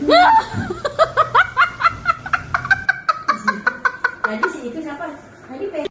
Tadi si itu siapa? Tadi pe.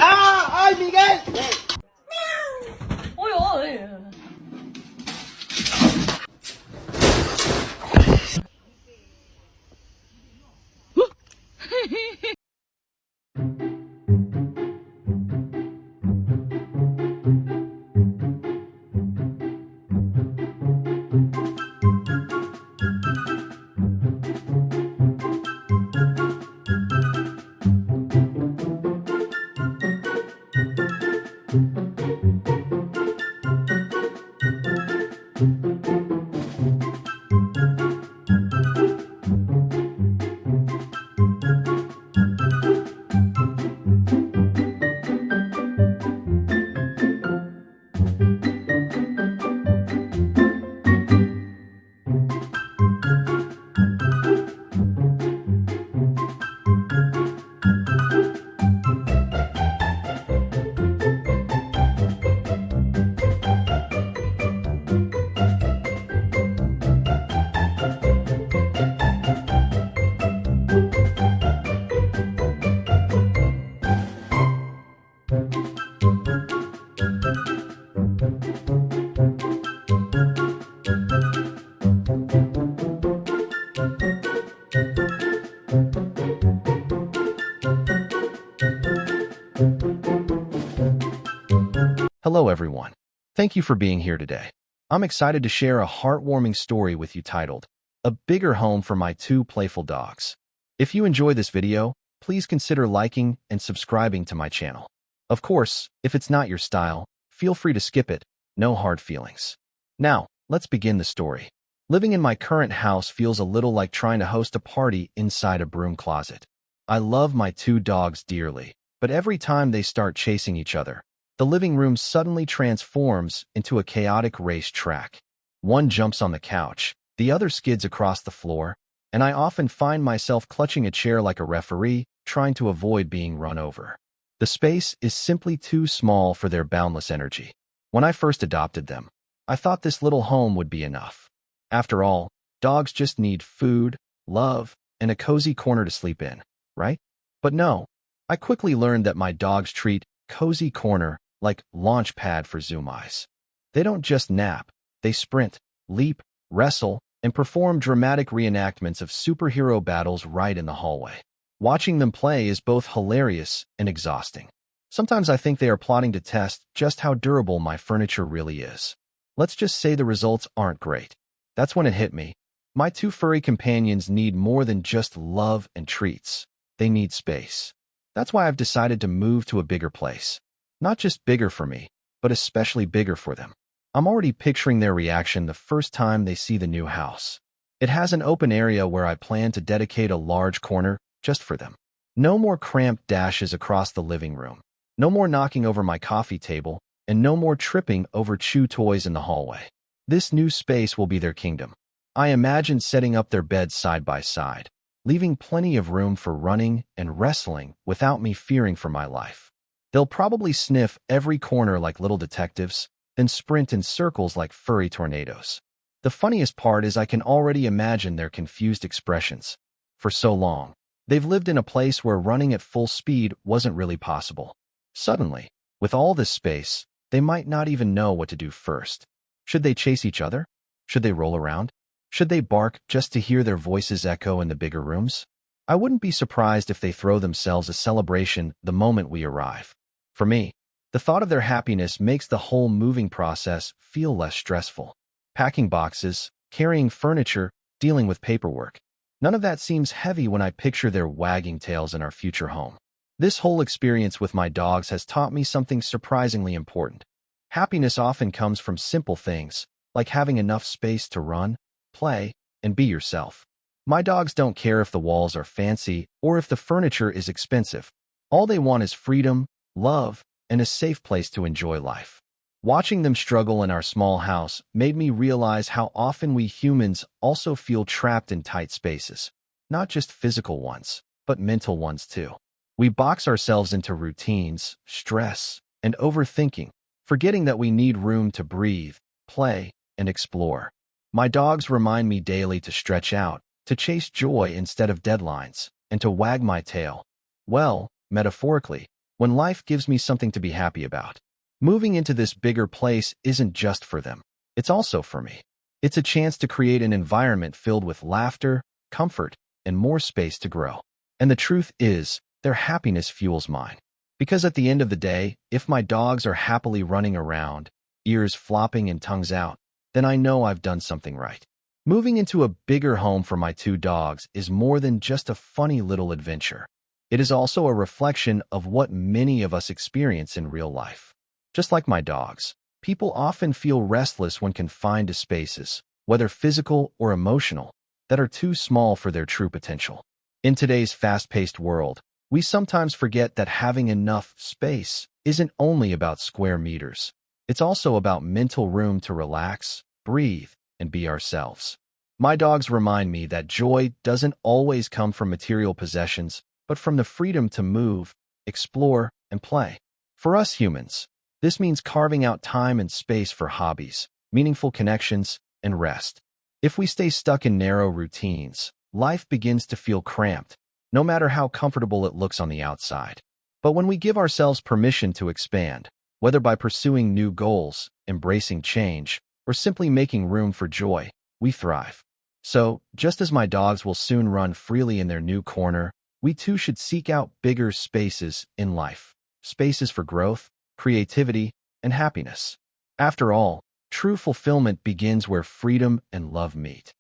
¡Ah! ¡Ay, Miguel! Ôi ôi. Hello everyone. Thank you for being here today. I'm excited to share a heartwarming story with you titled, A Bigger Home for My Two Playful Dogs. If you enjoy this video, please consider liking and subscribing to my channel. Of course, if it's not your style, feel free to skip it, no hard feelings. Now, let's begin the story. Living in my current house feels a little like trying to host a party inside a broom closet. I love my two dogs dearly, but every time they start chasing each other, the living room suddenly transforms into a chaotic race track. One jumps on the couch, the other skids across the floor, and I often find myself clutching a chair like a referee, trying to avoid being run over. The space is simply too small for their boundless energy. When I first adopted them, I thought this little home would be enough. After all, dogs just need food, love, and a cozy corner to sleep in, right? But no, I quickly learned that my dogs treat cozy corner like launch pad for Zoom eyes. They don't just nap, they sprint, leap, wrestle, and perform dramatic reenactments of superhero battles right in the hallway. Watching them play is both hilarious and exhausting. Sometimes I think they are plotting to test just how durable my furniture really is. Let's just say the results aren't great. That's when it hit me. My two furry companions need more than just love and treats. They need space. That's why I've decided to move to a bigger place. Not just bigger for me, but especially bigger for them. I'm already picturing their reaction the first time they see the new house. It has an open area where I plan to dedicate a large corner just for them. No more cramped dashes across the living room. No more knocking over my coffee table, and no more tripping over chew toys in the hallway. This new space will be their kingdom. I imagine setting up their beds side by side, leaving plenty of room for running and wrestling without me fearing for my life. They'll probably sniff every corner like little detectives, then sprint in circles like furry tornadoes. The funniest part is I can already imagine their confused expressions. For so long, they've lived in a place where running at full speed wasn't really possible. Suddenly, with all this space, they might not even know what to do first. Should they chase each other? Should they roll around? Should they bark just to hear their voices echo in the bigger rooms? I wouldn't be surprised if they throw themselves a celebration the moment we arrive. For me, the thought of their happiness makes the whole moving process feel less stressful. Packing boxes, carrying furniture, dealing with paperwork. None of that seems heavy when I picture their wagging tails in our future home. This whole experience with my dogs has taught me something surprisingly important. Happiness often comes from simple things, like having enough space to run, play, and be yourself. My dogs don't care if the walls are fancy or if the furniture is expensive. All they want is freedom, love, and a safe place to enjoy life. Watching them struggle in our small house made me realize how often we humans also feel trapped in tight spaces. Not just physical ones, but mental ones too. We box ourselves into routines, stress, and overthinking, forgetting that we need room to breathe, play, and explore. My dogs remind me daily to stretch out, to chase joy instead of deadlines, and to wag my tail. Well, metaphorically, when life gives me something to be happy about. Moving into this bigger place isn't just for them. It's also for me. It's a chance to create an environment filled with laughter, comfort, and more space to grow. And the truth is, their happiness fuels mine. Because at the end of the day, if my dogs are happily running around, ears flopping and tongues out, then I know I've done something right. Moving into a bigger home for my two dogs is more than just a funny little adventure. It is also a reflection of what many of us experience in real life. Just like my dogs, people often feel restless when confined to spaces, whether physical or emotional, that are too small for their true potential. In today's fast-paced world, we sometimes forget that having enough space isn't only about square meters. It's also about mental room to relax, breathe, and be ourselves. My dogs remind me that joy doesn't always come from material possessions, but from the freedom to move, explore, and play. For us humans, this means carving out time and space for hobbies, meaningful connections, and rest. If we stay stuck in narrow routines, life begins to feel cramped, no matter how comfortable it looks on the outside. But when we give ourselves permission to expand, whether by pursuing new goals, embracing change, or simply making room for joy, we thrive. So, just as my dogs will soon run freely in their new corner, we too should seek out bigger spaces in life. Spaces for growth, creativity, and happiness. After all, true fulfillment begins where freedom and love meet.